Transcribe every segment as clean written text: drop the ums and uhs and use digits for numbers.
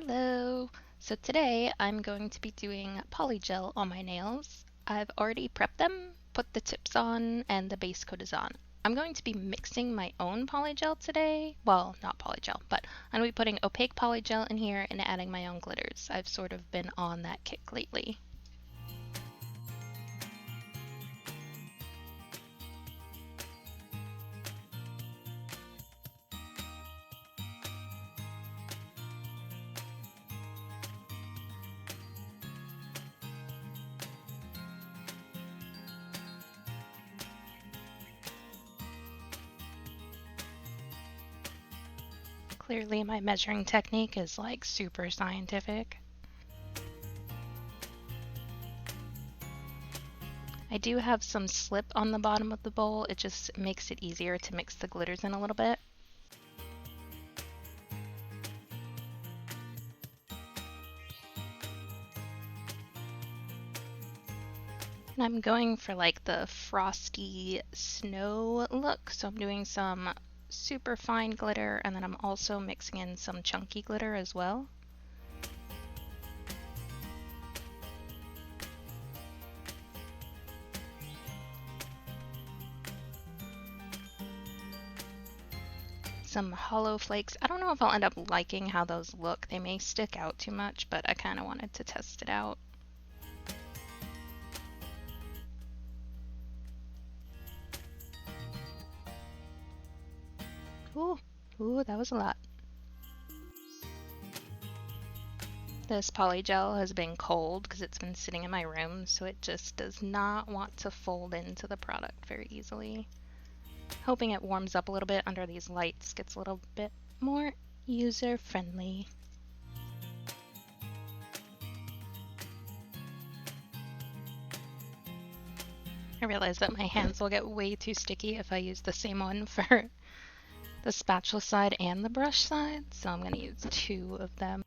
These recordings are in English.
Hello! So today I'm going to be doing polygel on my nails. I've already prepped them, put the tips on, and the base coat is on. I'm going to be mixing my own polygel today. Well, not polygel, but I'm going to be putting opaque polygel in here and adding my own glitters. I've sort of been on that kick lately. Clearly my measuring technique is like super scientific. I do have some slip on the bottom of the bowl, it just makes it easier to mix the glitters in a little bit. And I'm going for like the frosty snow look, so I'm doing some super fine glitter and then I'm also mixing in some chunky glitter as well. Some hollow flakes. I don't know if I'll end up liking how those look. They may stick out too much, but I kind of wanted to test it out. Ooh, that was a lot. This polygel has been cold because it's been sitting in my room, so it just does not want to fold into the product very easily. Hoping it warms up a little bit under these lights, gets a little bit more user-friendly. I realize that my hands will get way too sticky if I use the same one for the spatula side and the brush side, so I'm going to use two of them.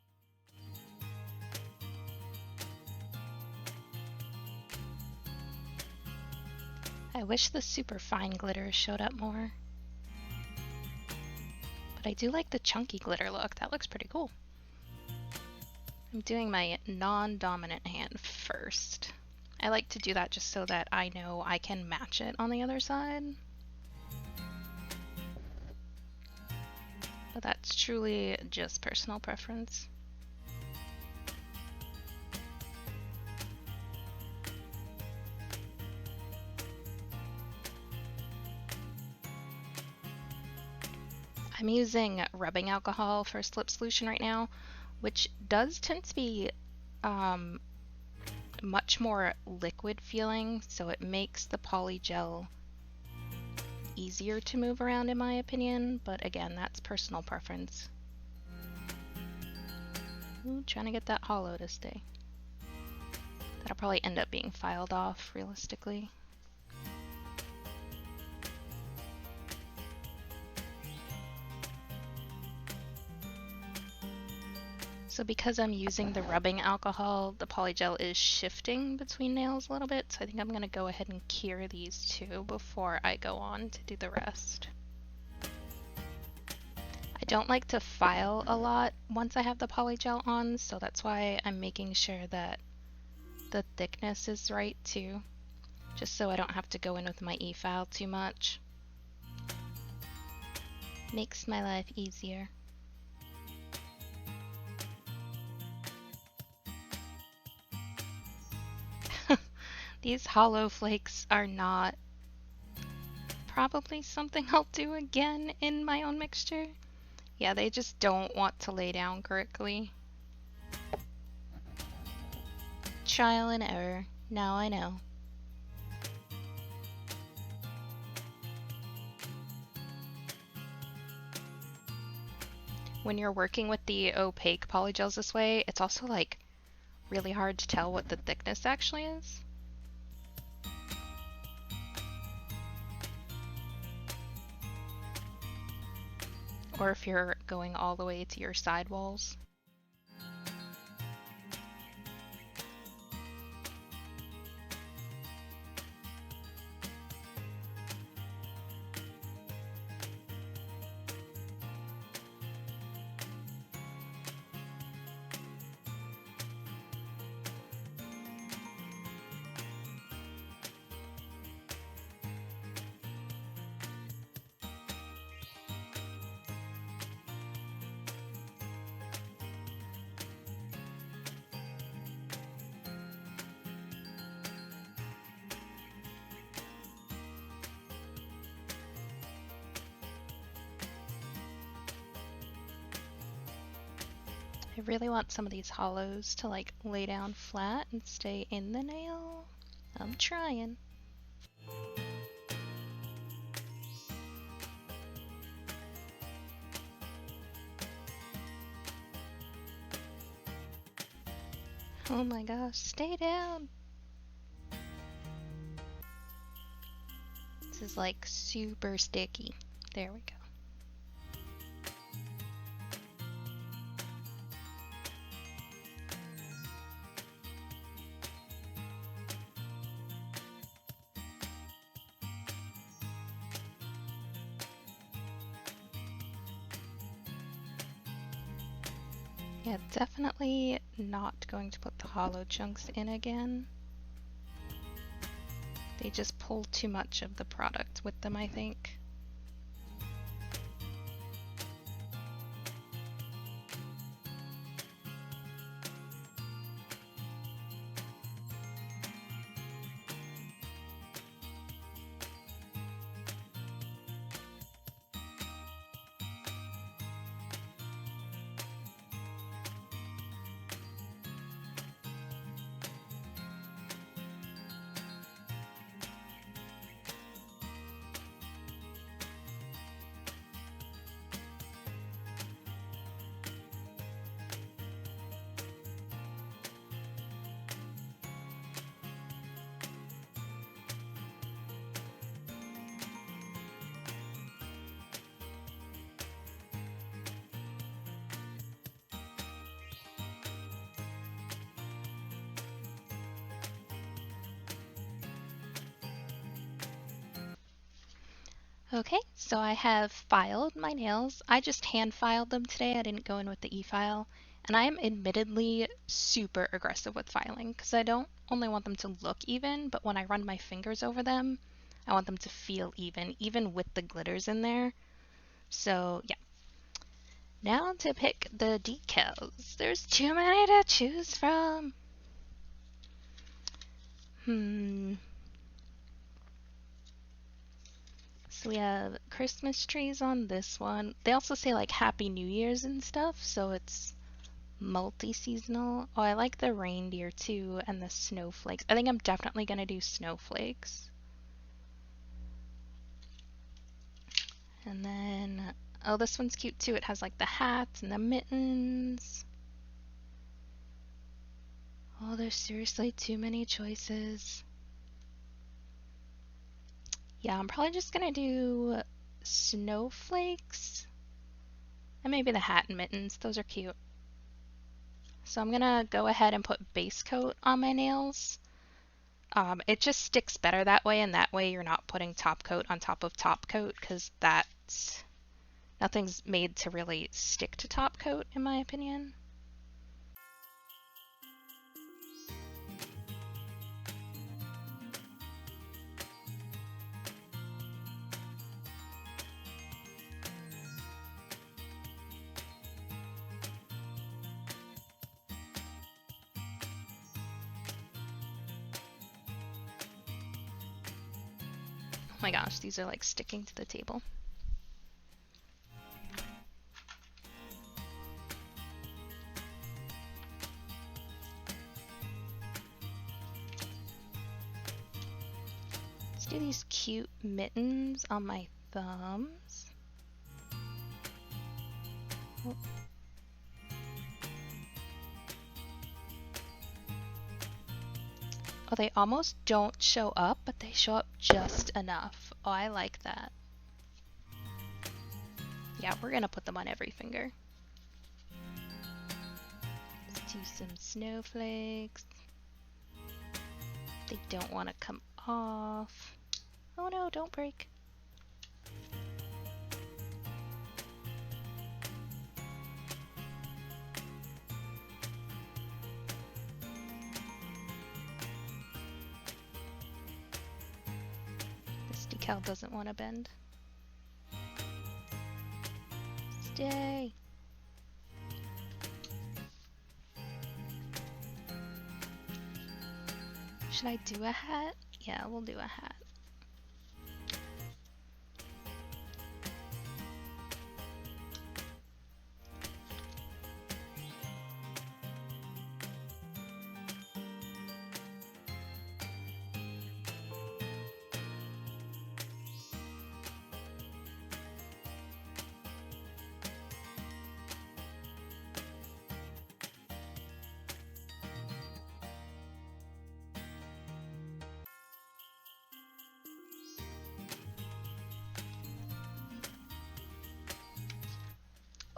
I wish the super fine glitter showed up more. But I do like the chunky glitter look, that looks pretty cool. I'm doing my non-dominant hand first. I like to do that just so that I know I can match it on the other side. But that's truly just personal preference. I'm using rubbing alcohol for slip solution right now, which does tend to be much more liquid feeling, so it makes the polygel easier to move around in my opinion, but again, that's personal preference. Ooh, trying to get that hollow to stay. That'll probably end up being filed off realistically. So because I'm using the rubbing alcohol, the polygel is shifting between nails a little bit, so I think I'm going to go ahead and cure these two before I go on to do the rest. I don't like to file a lot once I have the polygel on, so that's why I'm making sure that the thickness is right too, just so I don't have to go in with my e-file too much. Makes my life easier. These hollow flakes are not probably something I'll do again in my own mixture. Yeah, they just don't want to lay down correctly. Trial and error. Now I know. When you're working with the opaque polygels this way, it's also like really hard to tell what the thickness actually is. Or if you're going all the way to your sidewalls. really want some of these hollows to like lay down flat and stay in the nail. I'm trying. Oh my gosh, stay down! This is like super sticky. There we go. Yeah, definitely not going to put the hollow chunks in again. They just pull too much of the product with them, I think. Okay, so I have filed my nails. I just hand filed them today. I didn't go in with the e-file. And I am admittedly super aggressive with filing because I don't only want them to look even, but when I run my fingers over them, I want them to feel even with the glitters in there. So yeah. Now to pick the decals. There's too many to choose from. So we have Christmas trees on this one. They also say like Happy New Year's and stuff, so it's multi-seasonal. Oh, I like the reindeer too and the snowflakes. I think I'm definitely gonna do snowflakes. And then, oh, this one's cute too. It has like the hats and the mittens. Oh, there's seriously too many choices. Yeah, I'm probably just gonna do snowflakes and maybe the hat and mittens. Those are cute. So I'm gonna go ahead and put base coat on my nails. It just sticks better that way, and that way you're not putting top coat on top of top coat, because nothing's made to really stick to top coat, in my opinion. Oh my gosh, these are like sticking to the table. Let's do these cute mittens on my thumbs. Oh. Oh, they almost don't show up, but they show up just enough. Oh, I like that. Yeah, we're gonna put them on every finger. Let's do some snowflakes. They don't want to come off. Oh no, don't break. This decal doesn't want to bend. Stay. Should I do a hat? Yeah, we'll do a hat.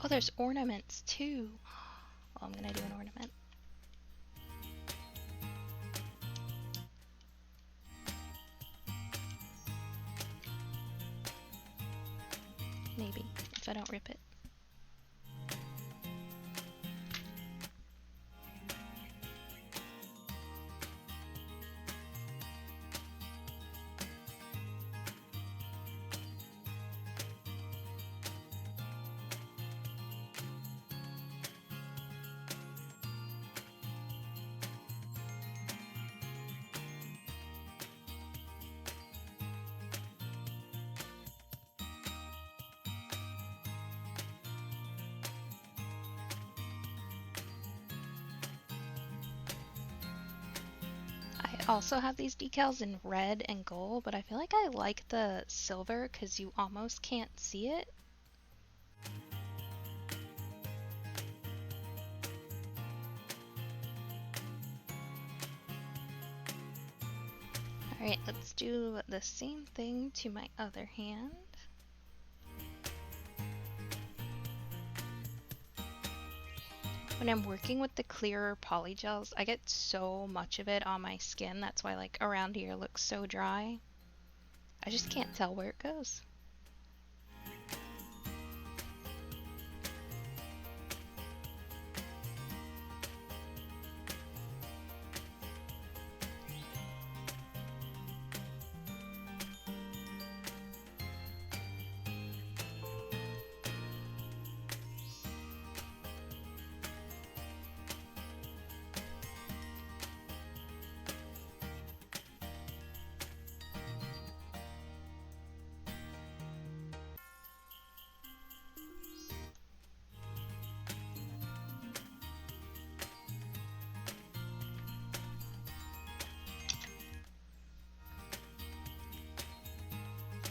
Oh, there's ornaments too. Oh, I'm gonna do an ornament. Maybe, if I don't rip it. I also have these decals in red and gold, but I feel like I like the silver because you almost can't see it. Alright, let's do the same thing to my other hand. When I'm working with the clearer polygels, I get so much of it on my skin. That's why like around here looks so dry. I just can't tell where it goes.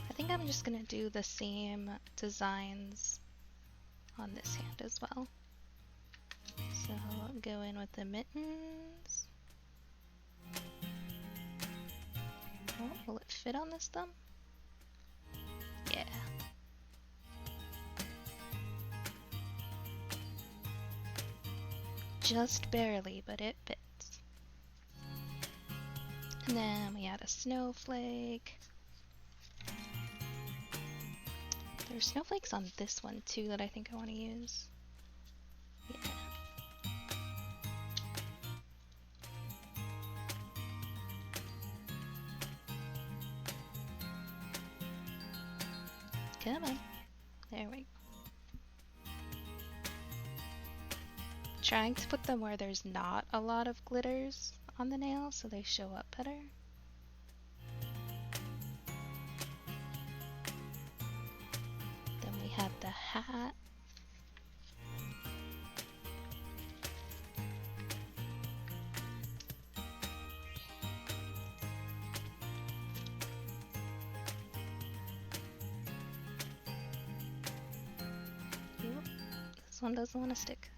I think I'm just gonna do the same designs on this hand as well. So go in with the mittens. Oh, will it fit on this thumb? Yeah. Just barely, but it fits. And then we add a snowflake. There's snowflakes on this one too that I think I want to use. Yeah. Come on. There we go. Trying to put them where there's not a lot of glitters on the nails so they show up better. Then we have the hat. Ooh, this one doesn't want to stick.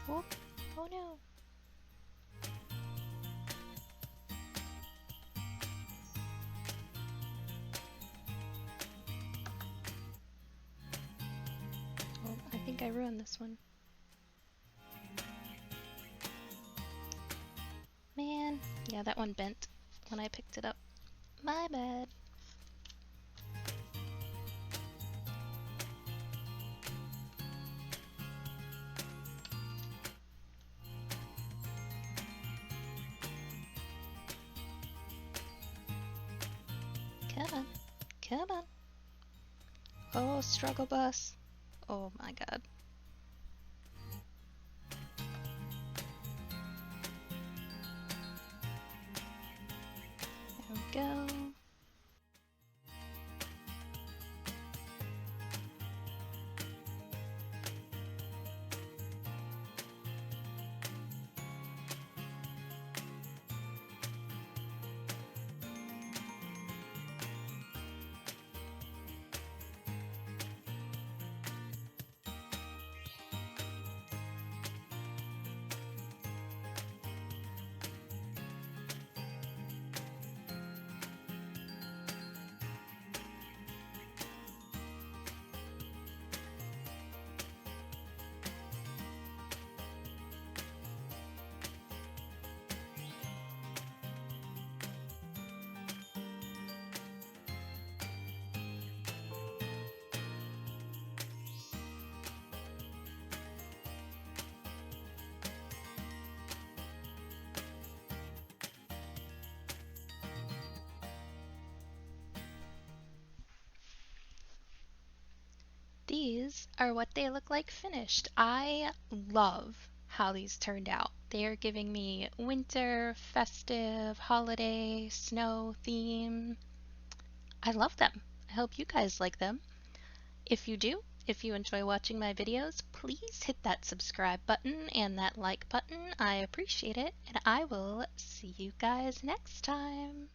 Oh, oh no. Oh, I think I ruined this one. Man, yeah, that one bent when I picked it up. My bad. Come on. Come on. Oh, struggle bus. Oh my god. these are what they look like finished. I love how these turned out. They are giving me winter, festive, holiday, snow theme. I love them. I hope you guys like them. If you do, if you enjoy watching my videos, please hit that subscribe button and that like button. I appreciate it, and I will see you guys next time.